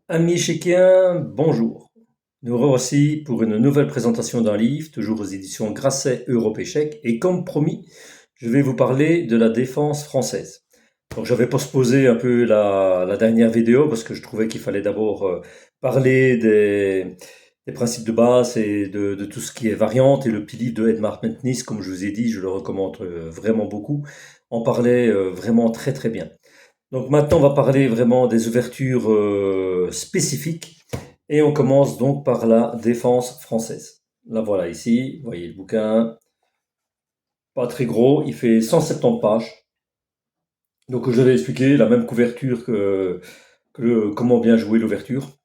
Amis chéquiens, bonjour. Nous revoici pour une nouvelle présentation d'un livre, toujours aux éditions Grasset Europe Échec. Et comme promis, je vais vous parler de la défense française. Donc j'avais postposé un peu la dernière vidéo parce que je trouvais qu'il fallait d'abord parler des principes de base et de tout ce qui est variante. Et le petit livre de Edmard Mentnis, comme je vous ai dit, je le recommande vraiment beaucoup, en parlait vraiment très très bien. Donc maintenant, on va parler vraiment des ouvertures spécifiques et on commence donc par la défense française. Là voilà ici, vous voyez le bouquin, pas très gros, il fait 170 pages. Donc je vais expliquer la même couverture comment bien jouer l'ouverture.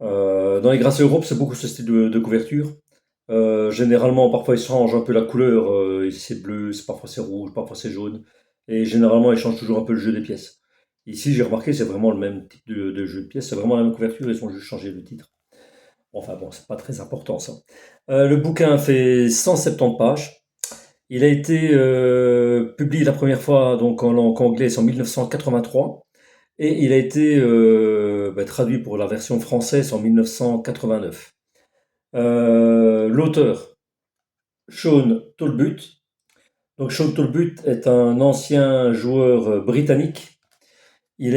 Dans les Grasset Europe, c'est beaucoup ce style de couverture. Généralement, parfois, ils changent un peu la couleur. C'est bleu, parfois c'est rouge, parfois c'est jaune. Et généralement, ils changent toujours un peu le jeu des pièces. Ici, j'ai remarqué, c'est vraiment le même type de jeu de pièces. C'est vraiment la même couverture, ils ont juste changé le titre. Enfin bon, c'est pas très important ça. Le bouquin fait 170 pages. Il a été publié la première fois donc en langue anglaise en 1983 et il a été traduit pour la version française en 1989. L'auteur, Sean Talbot. Donc Sean Talbot est un ancien joueur britannique. C'est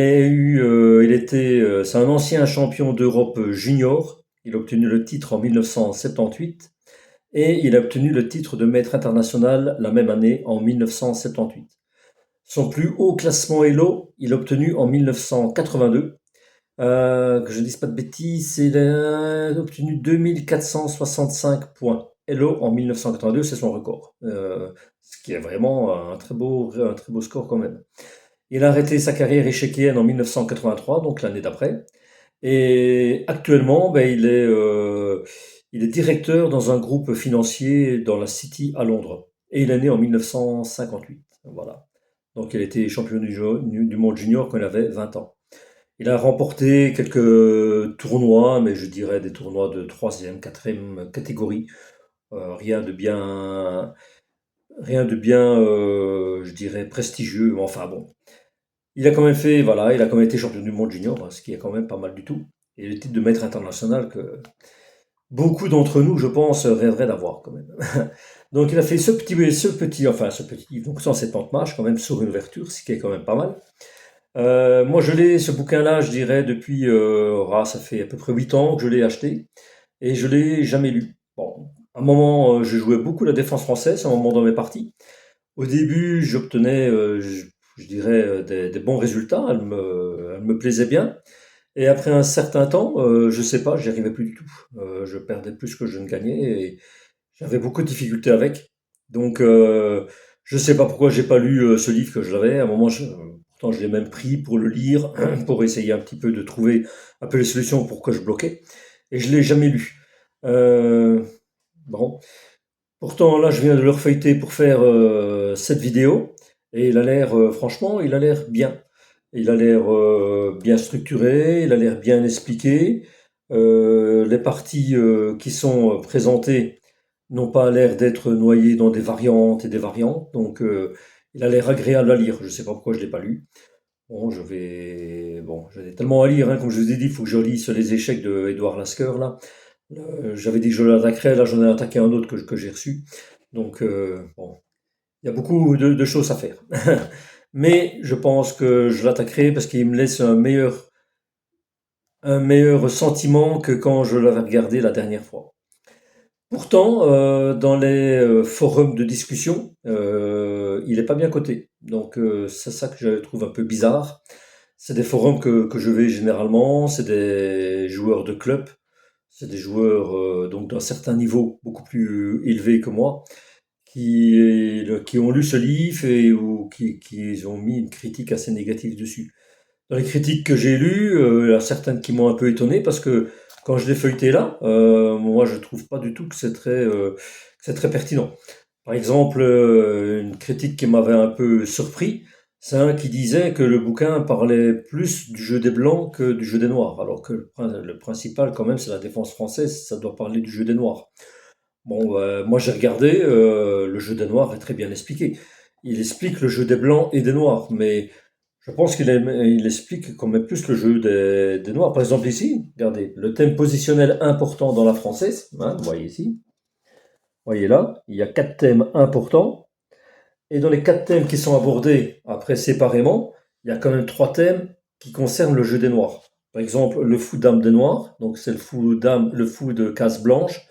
un ancien champion d'Europe junior. Il a obtenu le titre en 1978 et il a obtenu le titre de maître international la même année en 1978. Son plus haut classement Elo, il l'a obtenu en 1982. Que je ne dise pas de bêtises, il a obtenu 2465 points. Elo en 1982, c'est son record. Ce qui est vraiment un très beau score quand même. Il a arrêté sa carrière échiquienne en 1983, donc l'année d'après. Et actuellement, il est directeur dans un groupe financier dans la City à Londres. Et il est né en 1958. Voilà. Donc il a été champion du monde junior quand il avait 20 ans. Il a remporté quelques tournois, mais je dirais des tournois de troisième, quatrième catégorie. Rien de bien, je dirais, prestigieux. Mais enfin bon, il a quand même fait, voilà, il a quand même été champion du monde junior, hein, ce qui est quand même pas mal du tout. Et le titre de maître international que beaucoup d'entre nous, je pense, rêveraient d'avoir quand même. Donc il a fait ce petit livre, donc 170 pages quand même sur une ouverture, ce qui est quand même pas mal. Moi, ce bouquin-là, je dirais, depuis, ça fait à peu près 8 ans que je l'ai acheté et je l'ai jamais lu. Bon, à un moment, je jouais beaucoup la défense française, à un moment dans mes parties. Au début, j'obtenais, je dirais, des bons résultats, elle me plaisait bien. Et après un certain temps, je sais pas, j'y arrivais plus du tout. Je perdais plus que je ne gagnais et j'avais beaucoup de difficultés avec. Donc, je sais pas pourquoi j'ai pas lu ce livre que j'avais. À un moment, pourtant, je l'ai même pris pour le lire, pour essayer un petit peu de trouver un peu les solutions pour que je bloquais. Et je l'ai jamais lu. Euh, bon, pourtant, là, je viens de le refeuilleter pour faire cette vidéo. Et il a l'air, franchement, il a l'air bien. Il a l'air bien structuré, il a l'air bien expliqué. Les parties qui sont présentées n'ont pas l'air d'être noyées dans des variantes et des variantes. Donc, il a l'air agréable à lire. Je ne sais pas pourquoi je ne l'ai pas lu. Bon, j'en ai tellement à lire, hein. Comme je vous ai dit, il faut que je lise sur les échecs de Édouard Lasker, là. J'avais dit que je l'attaquerais, là j'en ai attaqué un autre que j'ai reçu. Donc, bon, il y a beaucoup de choses à faire. Mais je pense que je l'attaquerai parce qu'il me laisse un meilleur sentiment que quand je l'avais regardé la dernière fois. Pourtant, dans les forums de discussion, il n'est pas bien coté. Donc, c'est ça que je trouve un peu bizarre. C'est des forums que je vais généralement, c'est des joueurs de club, c'est des joueurs donc d'un certain niveau beaucoup plus élevé que moi, qui ont lu ce livre et ou qui ont mis une critique assez négative dessus. Dans les critiques que j'ai lues, il y en a certaines qui m'ont un peu étonné parce que quand je l'ai feuilleté là, moi je trouve pas du tout que c'est très pertinent. Par exemple, une critique qui m'avait un peu surpris, c'est un qui disait que le bouquin parlait plus du jeu des blancs que du jeu des noirs, alors que le principal quand même c'est la défense française, ça doit parler du jeu des noirs. Bon, moi j'ai regardé, le jeu des noirs est très bien expliqué. Il explique le jeu des blancs et des noirs, mais Je pense il explique quand même plus le jeu des noirs. Par exemple ici, regardez, le thème positionnel important dans la française, hein, vous voyez ici, vous voyez là, il y a 4 thèmes importants. Et dans les 4 thèmes qui sont abordés après séparément, il y a quand même 3 thèmes qui concernent le jeu des noirs. Par exemple, le fou dame des noirs, donc c'est le fou de case blanche,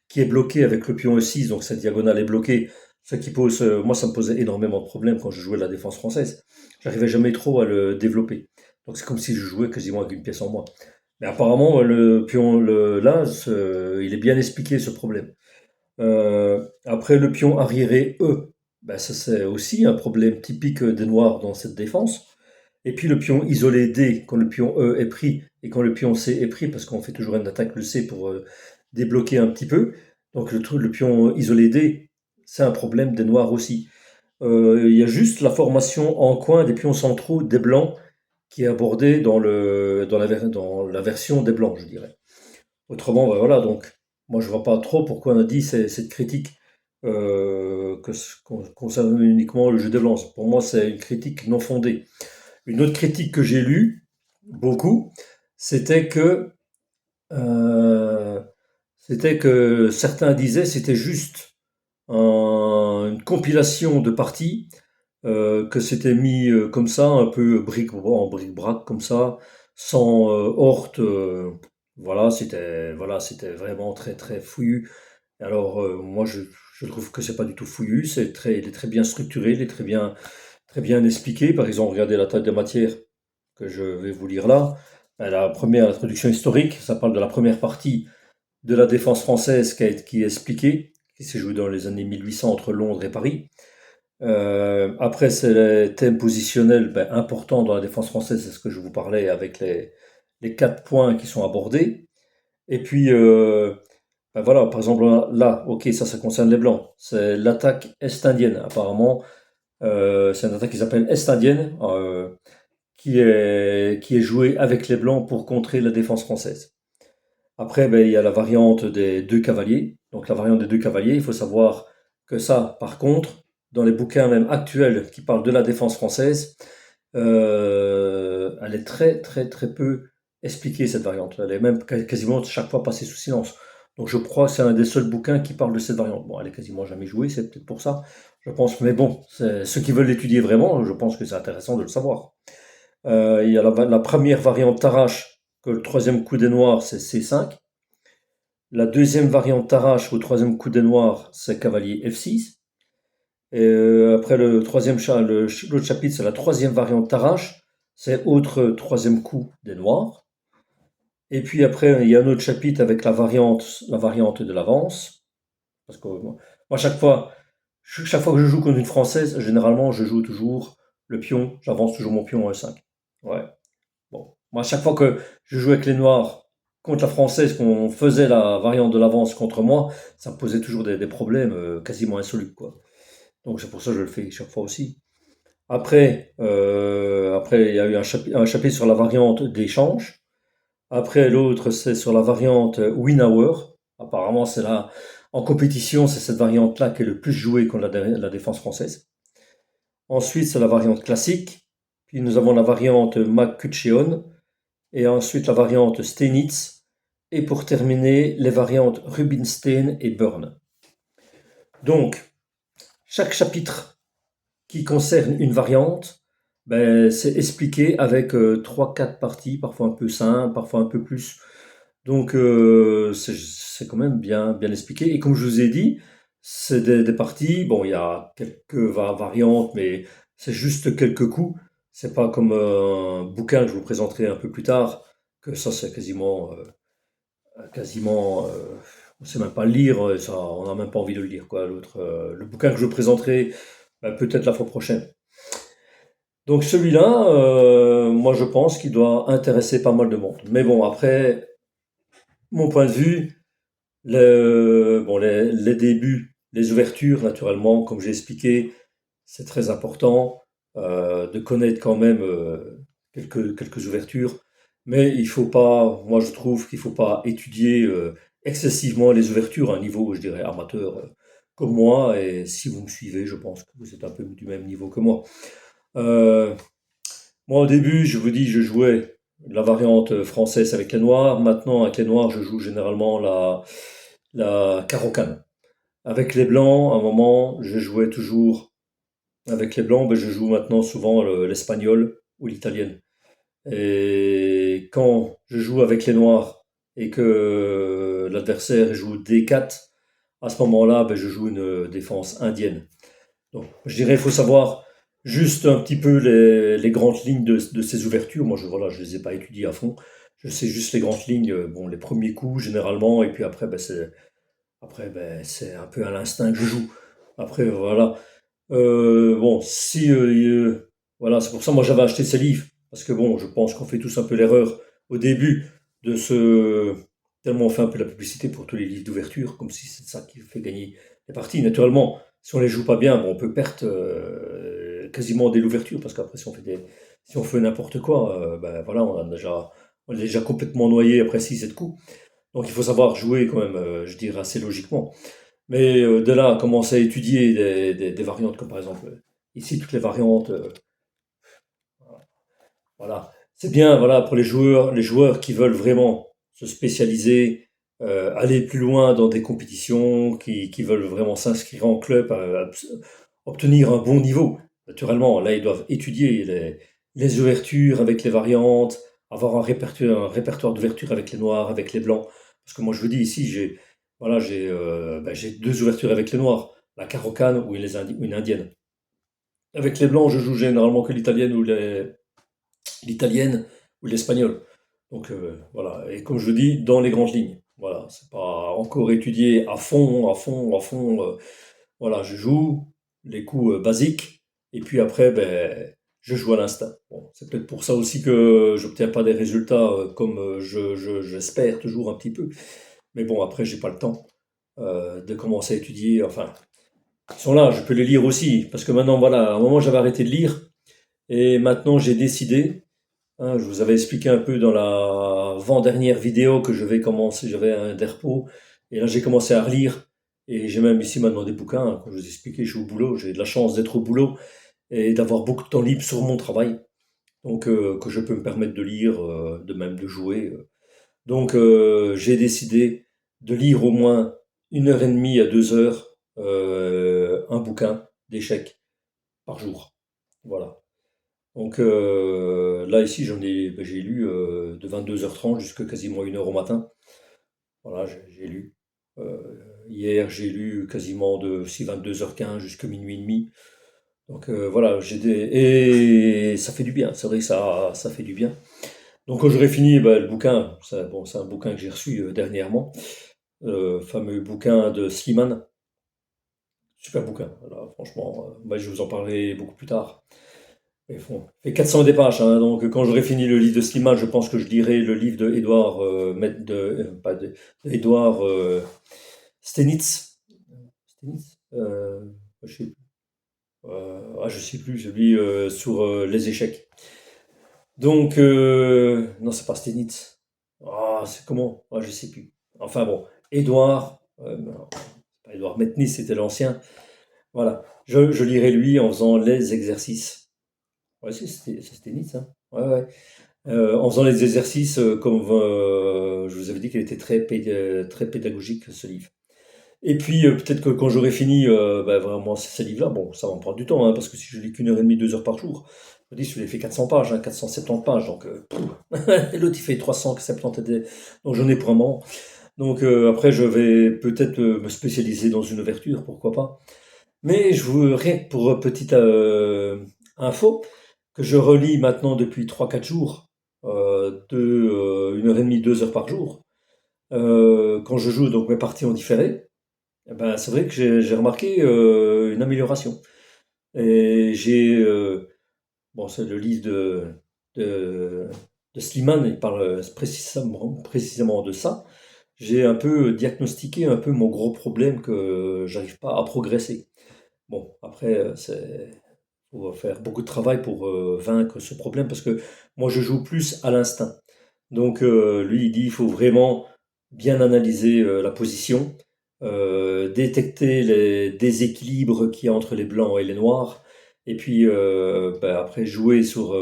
qui est bloqué avec le pion E6, donc cette diagonale est bloquée, ce qui pose, moi ça me posait énormément de problèmes quand je jouais la défense française. J'arrivais jamais trop à le développer. Donc c'est comme si je jouais quasiment avec une pièce en moins. Mais apparemment, le pion, il est bien expliqué ce problème. Après le pion arriéré E, ben ça c'est aussi un problème typique des noirs dans cette défense. Et puis le pion isolé D, quand le pion E est pris et quand le pion C est pris, parce qu'on fait toujours une attaque le C pour débloquer un petit peu. Donc le pion isolé D, c'est un problème des noirs aussi. Il y a juste la formation en coin des pions centraux des blancs qui est abordée dans la version des blancs, je dirais. Autrement, ben voilà, donc moi je vois pas trop pourquoi on a dit cette critique concerne uniquement le jeu des blancs. Pour moi, c'est une critique non fondée. Une autre critique que j'ai lue beaucoup, c'était que euh, certains disaient c'était juste une compilation de parties, que c'était mis comme ça, un peu en bric-brac comme ça, sans horte. Voilà, c'était vraiment très très fouillu. Alors moi je trouve que c'est pas du tout fouillu, il est très bien structuré, il est très bien expliqué. Par exemple, regardez la table de matière que je vais vous lire là. La première introduction historique, ça parle de la première partie de la défense française qui est expliquée, qui s'est jouée dans les années 1800 entre Londres et Paris. Après, c'est les thèmes positionnels importants dans la défense française, c'est ce que je vous parlais avec les 4 points qui sont abordés. Et puis, voilà, par exemple, là, ok, ça concerne les Blancs. C'est l'attaque est-indienne. Apparemment, c'est une attaque qui s'appelle est-indienne, qui est jouée avec les Blancs pour contrer la défense française. Après, il y a la variante des 2 cavaliers. Donc la variante des 2 cavaliers, il faut savoir que ça, par contre, dans les bouquins même actuels qui parlent de la défense française, elle est très très très peu expliquée, cette variante. Elle est même quasiment chaque fois passée sous silence. Donc je crois que c'est un des seuls bouquins qui parle de cette variante. Bon, elle est quasiment jamais jouée, c'est peut-être pour ça, je pense. Mais bon, ceux qui veulent l'étudier vraiment, je pense que c'est intéressant de le savoir. Il y a la première variante Tarrache, que le troisième coup des noirs, c'est C5. La deuxième variante Tarrache au troisième coup des noirs, c'est cavalier F6. Et après l'autre chapitre, c'est la troisième variante Tarrache, c'est autre troisième coup des noirs. Et puis après, il y a un autre chapitre avec la variante de l'avance. Parce que moi, chaque fois que je joue contre une française, généralement, je joue toujours le pion, j'avance toujours mon pion en E5. Ouais. Bon, moi, à chaque fois que je jouais avec les Noirs contre la Française, qu'on faisait la variante de l'avance contre moi, ça me posait toujours des problèmes quasiment insolubles, quoi. Donc c'est pour ça que je le fais chaque fois aussi. Après, il y a eu un chapitre sur la variante d'échange. Après, l'autre, c'est sur la variante win-hour. Apparemment, c'est là, en compétition, c'est cette variante-là qui est le plus jouée contre la défense française. Ensuite, c'est la variante classique. Puis nous avons la variante McCutcheon et ensuite la variante Steinitz, et pour terminer, les variantes Rubinstein et Burn. Donc, chaque chapitre qui concerne une variante, c'est expliqué avec 3-4 parties, parfois un peu 5, parfois un peu plus. Donc, c'est quand même bien expliqué. Et comme je vous ai dit, c'est des parties, bon, il y a quelques variantes, mais c'est juste quelques coups. C'est pas comme un bouquin que je vous présenterai un peu plus tard, que ça, c'est quasiment, on sait même pas le lire, ça, on n'a même pas envie de le lire, quoi. Le bouquin que je présenterai, peut-être la fois prochaine. Donc celui-là, moi je pense qu'il doit intéresser pas mal de monde. Mais bon, après, mon point de vue, les débuts, les ouvertures, naturellement, comme j'ai expliqué, c'est très important de connaître quand même quelques ouvertures. Mais il faut pas, moi je trouve qu'il faut pas étudier excessivement les ouvertures à un niveau, je dirais, amateur comme moi. Et si vous me suivez, je pense que vous êtes un peu du même niveau que moi. Euh, Moi, au début, je vous dis, je jouais la variante française avec les noirs. Maintenant, avec les noirs, je joue généralement la carocane. Avec les blancs, à un moment, je jouais toujours avec les blancs, ben, je joue maintenant souvent l'espagnol ou l'italienne. Et quand je joue avec les noirs et que l'adversaire joue D4, à ce moment-là, ben, je joue une défense indienne. Donc, je dirais, il faut savoir juste un petit peu les grandes lignes de ces ouvertures. Moi, voilà, je les ai pas étudiées à fond. Je sais juste les grandes lignes, bon, les premiers coups généralement, et puis après, ben, c'est un peu à l'instinct que je joue. Après, voilà. Bon, si, voilà, c'est pour ça, moi, j'avais acheté ces livres, parce que bon, je pense qu'on fait tous un peu l'erreur au début de se... Tellement on fait un peu la publicité pour tous les livres d'ouverture, comme si c'est ça qui fait gagner les parties. Naturellement, si on les joue pas bien, bon, on peut perdre quasiment dès l'ouverture, parce qu'après, si on fait n'importe quoi, ben voilà, on est déjà complètement noyé après 6 7 coups. Donc il faut savoir jouer quand même, je dirais assez logiquement. Mais de là à commencer à étudier des variantes, comme par exemple ici, toutes les variantes, voilà. C'est bien, voilà, pour les joueurs qui veulent vraiment se spécialiser, aller plus loin dans des compétitions, qui veulent vraiment s'inscrire en club, obtenir un bon niveau. Naturellement, là, ils doivent étudier les ouvertures avec les variantes, avoir un répertoire d'ouverture avec les noirs, avec les blancs. Parce que moi, je vous dis ici, j'ai 2 ouvertures avec les noirs, la carocane ou une indienne. Avec les blancs, je joue généralement que l'italienne ou l'espagnol. Donc voilà, et comme je le dis, dans les grandes lignes. Voilà, c'est pas encore étudié à fond, à fond, à fond. Voilà, je joue les coups basiques, et puis après, ben, je joue à l'instinct. Bon, c'est peut-être pour ça aussi que j'obtiens pas des résultats comme j'espère toujours un petit peu. Mais bon, après, j'ai pas le temps de commencer à étudier. Enfin, ils sont là, je peux les lire aussi, parce que maintenant, voilà, à un moment, j'avais arrêté de lire, et maintenant, j'ai décidé. Hein, je vous avais expliqué un peu dans la avant-dernière vidéo que je vais commencer, j'avais un derpo, et là j'ai commencé à relire, et j'ai même ici maintenant des bouquins, hein, comme je vous ai expliqué, je suis au boulot, j'ai de la chance d'être au boulot, et d'avoir beaucoup de temps libre sur mon travail, donc que je peux me permettre de lire, de même de jouer. Donc j'ai décidé de lire au moins 1 heure et demie à 2 heures un bouquin d'échecs par jour. Voilà. Donc là, ici, j'ai lu de 22h30 jusqu'à quasiment 1 heure au matin. Voilà, j'ai lu. Hier, j'ai lu quasiment de si 22h15 jusqu'à minuit et demi. Donc voilà, et ça fait du bien. C'est vrai que ça fait du bien. Donc quand j'aurai fini le bouquin, bon, c'est un bouquin que j'ai reçu dernièrement, fameux bouquin de Slimane. Super bouquin. Voilà, franchement, je vous en parlerai beaucoup plus tard. Il fait 400 des pages, hein, donc quand j'aurai fini le livre de Slimane, je pense que je lirai le livre de Édouard, pas de Édouard Stenitz. Stenitz je sais, je sais plus, celui sur les échecs. Donc, non, c'est pas Stenitz. Ah, c'est comment? Je sais plus. Enfin bon, Édouard, non, c'est pas Édouard Metnis, c'était l'ancien. Voilà, je lirai lui en faisant les exercices. Ouais, c'est Stenitz, hein. Ouais, ouais. En faisant les exercices, comme je vous avais dit qu'il était très pédagogique ce livre. Et puis peut-être que quand j'aurai fini vraiment ces livres-là, bon, ça va me prendre du temps, hein, parce que si je lis qu'1 heure et demie, 2 heures par jour, je dis, je l'ai fait 400 pages, hein, 470 pages, donc et l'autre il fait 370, donc j'en ai pour un moment. Donc après je vais peut-être me spécialiser dans une ouverture, pourquoi pas. Mais rien que pour petite info, que je relis maintenant depuis 3 4 jours, de 1 heure et demie, 2 heures par jour, quand je joue donc mes parties en différé, eh ben, c'est vrai que j'ai remarqué une amélioration. Et bon, c'est le livre de, de Slimane, il parle précisément de ça. J'ai un peu diagnostiqué un peu mon gros problème que j'arrive pas à progresser. Bon, après, faut faire beaucoup de travail pour vaincre ce problème parce que moi je joue plus à l'instinct. Donc lui il dit il faut vraiment bien analyser la position, détecter les déséquilibres qu'il y a entre les blancs et les noirs, et puis après jouer sur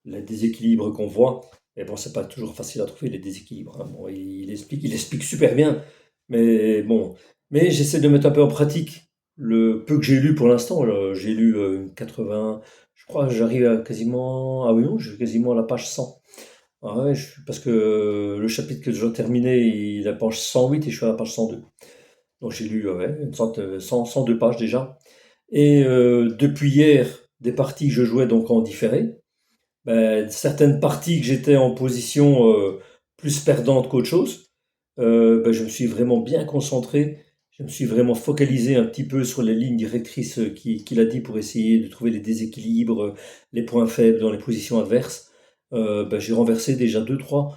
les déséquilibres qu'on voit. Mais bon, c'est pas toujours facile à trouver les déséquilibres, hein. Bon, il explique super bien, mais bon. Mais j'essaie de mettre un peu en pratique le peu que j'ai lu pour l'instant. Là. J'ai lu 80, je crois que j'arrive à quasiment, ah oui non, je suis quasiment à la page 100. Ah ouais, parce que le chapitre que je dois terminer, il est à la page 108 et je suis à la page 102. Donc j'ai lu ouais, une sorte de 102 pages déjà. Et depuis hier, des parties que je jouais donc en différé, ben, certaines parties que j'étais en position plus perdante qu'autre chose, ben, je me suis vraiment bien concentré, je me suis vraiment focalisé un petit peu sur les lignes directrices qu'il a dit pour essayer de trouver les déséquilibres, les points faibles dans les positions adverses. Ben, j'ai renversé déjà deux, trois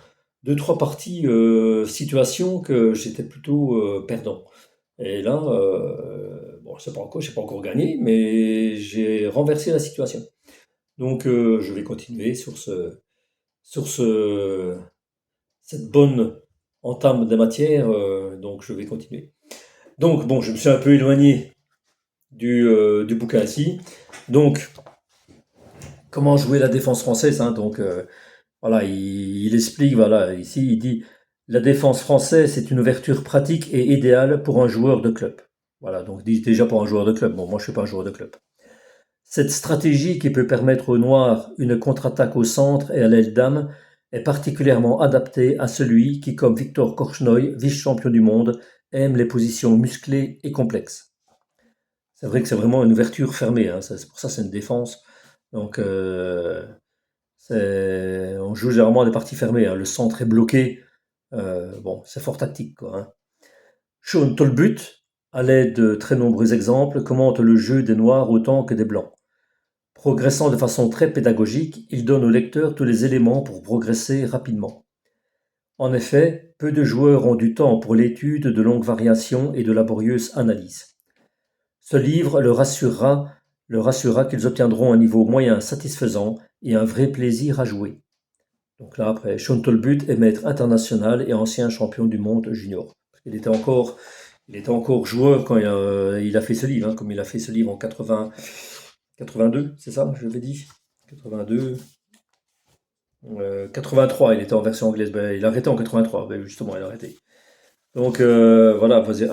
parties, situations que j'étais plutôt perdant. Et là, bon, j'ai pas encore gagné, mais j'ai renversé la situation. Donc, je vais continuer sur cette bonne entame des matières. Donc, je vais continuer. Donc, bon, je me suis un peu éloigné du bouquin ici. Donc, comment jouer la défense française, hein. Donc, voilà, il explique, voilà, ici, il dit la défense française, c'est une ouverture pratique et idéale pour un joueur de club. Voilà, donc déjà pour un joueur de club. Bon, moi, je suis pas un joueur de club. Cette stratégie qui peut permettre aux Noirs une contre-attaque au centre et à l'aile d'âme est particulièrement adaptée à celui qui, comme Victor Korchnoi, vice-champion du monde, aime les positions musclées et complexes. C'est vrai que c'est vraiment une ouverture fermée, hein. C'est pour ça que c'est une défense. Donc, on joue généralement à des parties fermées, hein. Le centre est bloqué. Bon, c'est fort tactique, quoi, hein. Sean Tolbut, à l'aide de très nombreux exemples, commente le jeu des Noirs autant que des Blancs. Progressant de façon très pédagogique, il donne au lecteur tous les éléments pour progresser rapidement. En effet, peu de joueurs ont du temps pour l'étude de longues variations et de laborieuses analyses. Ce livre leur assurera qu'ils obtiendront un niveau moyen satisfaisant et un vrai plaisir à jouer. Donc là, après, Sean Tolbut est maître international et ancien champion du monde junior. Il était encore joueur quand il a fait ce livre, hein, comme il a fait ce livre en 82, c'est ça, je l'avais dit 82, 83, il était en version anglaise. Ben, il a arrêté en 83, ben, justement, il a arrêté. Donc voilà, vas-y,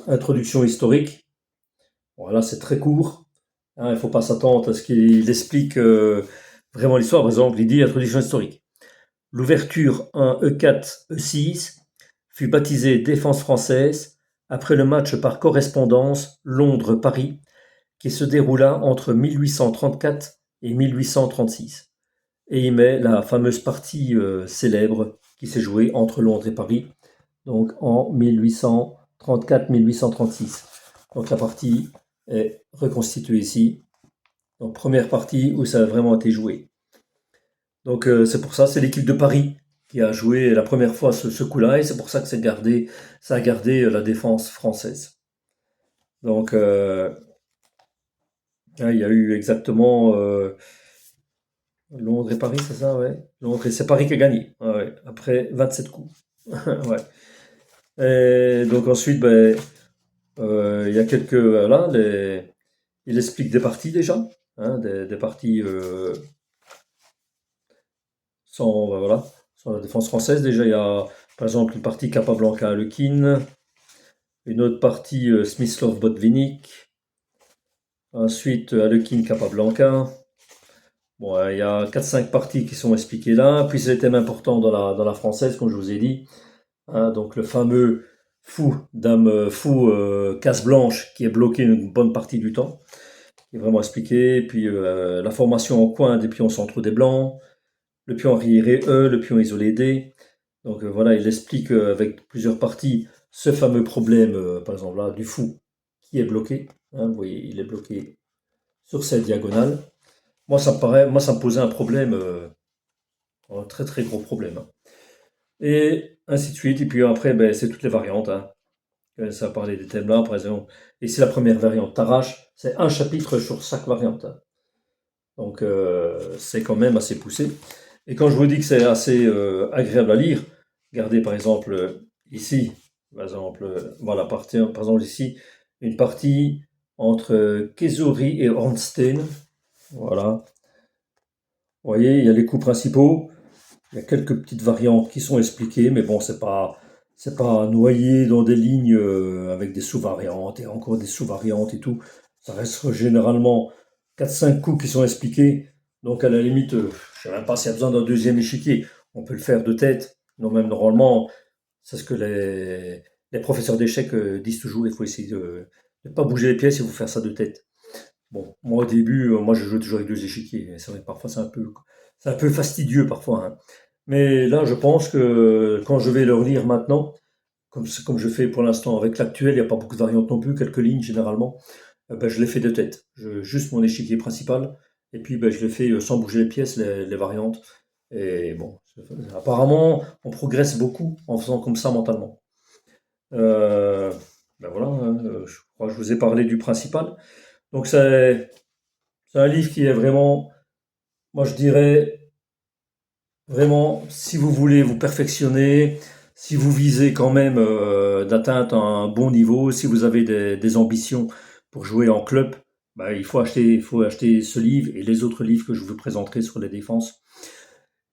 introduction historique. Voilà, c'est très court, hein, il ne faut pas s'attendre à ce qu'il explique vraiment l'histoire. Par exemple, il dit introduction historique. L'ouverture 1 E4 E6 fut baptisée Défense française après le match par correspondance Londres-Paris qui se déroula entre 1834 et 1836. Et il met la fameuse partie célèbre qui s'est jouée entre Londres et Paris, donc en 1834-1836. Donc la partie est reconstituée ici. Donc première partie où ça a vraiment été joué. Donc c'est pour ça, c'est l'équipe de Paris qui a joué la première fois ce coup-là, et c'est pour ça que ça a gardé la défense française. Donc il y a eu exactement Londres et Paris, c'est ça, ouais. Londres et c'est Paris qui a gagné, ouais, après 27 coups. Ouais. Et donc ensuite, ben, il y a quelques, voilà, il explique des parties déjà, hein, des parties voilà, sans la défense française. Déjà, il y a par exemple une partie Capablanca à Lequin, une autre partie Smyslov-Botvinnik, ensuite Alekhine Capablanca. Bon, il y a 4-5 parties qui sont expliquées là. Puis c'est les thèmes importants dans la française, comme je vous ai dit, hein. Donc le fameux fou, dame fou, casse blanche, qui est bloqué une bonne partie du temps, qui est vraiment expliqué. Puis la formation en coin des pions centraux des blancs, le pion arriéré E, le pion isolé D. Donc voilà, il explique avec plusieurs parties ce fameux problème, par exemple là, du fou qui est bloqué, hein. Vous voyez, il est bloqué sur cette diagonale. Moi, ça me posait un problème, un très très gros problème, hein. Et ainsi de suite. Et puis après, ben, c'est toutes les variantes, hein. Ça a parlé des thèmes là, par exemple. Et c'est la première variante. T'arraches, c'est un chapitre sur chaque variante, hein. Donc c'est quand même assez poussé. Et quand je vous dis que c'est assez agréable à lire, regardez par exemple ici, par exemple, voilà, par exemple ici, une partie entre Kesuri et Ornstein. Voilà. Vous voyez, il y a les coûts principaux, il y a quelques petites variantes qui sont expliquées, mais bon, c'est pas noyé dans des lignes avec des sous-variantes et encore des sous-variantes et tout. Ça reste généralement quatre cinq coups qui sont expliqués. Donc à la limite, je ne sais même pas s'il y a besoin d'un deuxième échiquier. On peut le faire de tête. Non, même normalement, c'est ce que les professeurs d'échecs disent toujours. Il faut essayer de ne pas bouger les pièces, il faut faire ça de tête. Bon, moi au début, moi je joue toujours avec deux échiquiers. C'est vrai, parfois c'est un peu fastidieux parfois, hein. Mais là, je pense que quand je vais le relire maintenant, comme je fais pour l'instant avec l'actuel, il n'y a pas beaucoup de variantes non plus, quelques lignes généralement, ben, je les fais de tête. Juste mon échiquier principal, et puis ben, je les fais sans bouger les pièces, les variantes. Et bon, apparemment, on progresse beaucoup en faisant comme ça mentalement. Euh, ben voilà, hein, je crois que je vous ai parlé du principal. Donc c'est un livre qui est vraiment, moi je dirais, vraiment, si vous voulez vous perfectionner, si vous visez quand même d'atteindre un bon niveau, si vous avez des ambitions pour jouer en club, bah, il faut acheter ce livre et les autres livres que je vous présenterai sur les défenses.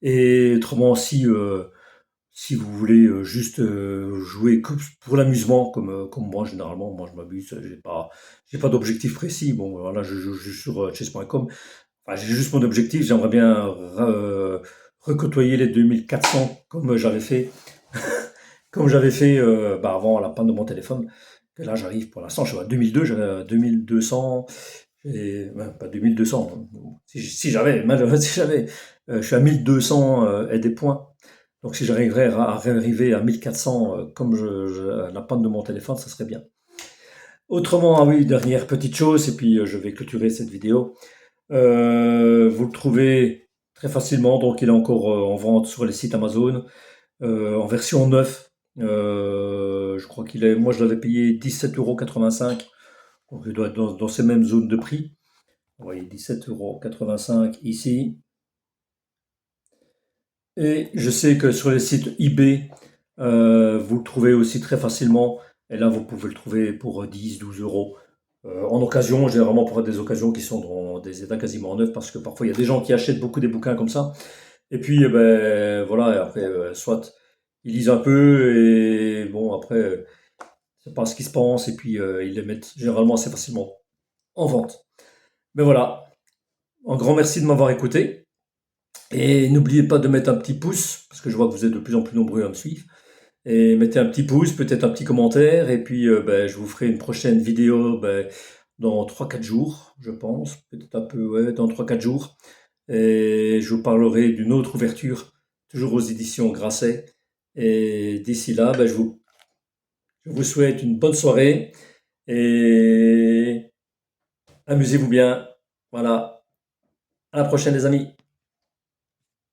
Et autrement, si vous voulez juste jouer pour l'amusement, comme moi généralement, moi je m'amuse, j'ai pas d'objectif précis. Bon, voilà, je joue juste sur chess.com. Enfin, j'ai juste mon objectif, j'aimerais bien recôtoyer les 2400 comme j'avais fait bah, avant la panne de mon téléphone. Et là, j'arrive pour l'instant, je suis à 2002, j'avais à 2200, et, ouais, pas 2200, hein. Si j'avais, si j'avais, je suis à 1200 et des points. Donc si j'arriverais à réarriver à 1400 comme la panne de mon téléphone, ça serait bien. Autrement, ah oui, dernière petite chose, et puis je vais clôturer cette vidéo. Vous le trouvez très facilement, donc il est encore en vente sur les sites Amazon, en version 9. Je crois moi je l'avais payé 17,85 €, donc il doit être dans ces mêmes zones de prix. Vous voyez, 17,85 € ici. Et je sais que sur les sites eBay, vous le trouvez aussi très facilement. Et là, vous pouvez le trouver pour 10, 12 euros. En occasion, généralement pour des occasions qui sont dans des états quasiment neufs, parce que parfois il y a des gens qui achètent beaucoup des bouquins comme ça. Et puis, ben, voilà, et après, soit ils lisent un peu, et bon, après, c'est pas ce qui se pense, et puis ils les mettent généralement assez facilement en vente. Mais voilà, un grand merci de m'avoir écouté. Et n'oubliez pas de mettre un petit pouce, parce que je vois que vous êtes de plus en plus nombreux à me suivre. Et mettez un petit pouce, peut-être un petit commentaire, et puis ben, je vous ferai une prochaine vidéo ben, dans 3 4 jours, je pense. Peut-être un peu, ouais, dans 3 4 jours. Et je vous parlerai d'une autre ouverture, toujours aux éditions Grasset. Et d'ici là, ben, je vous souhaite une bonne soirée et amusez-vous bien. Voilà. À la prochaine, les amis.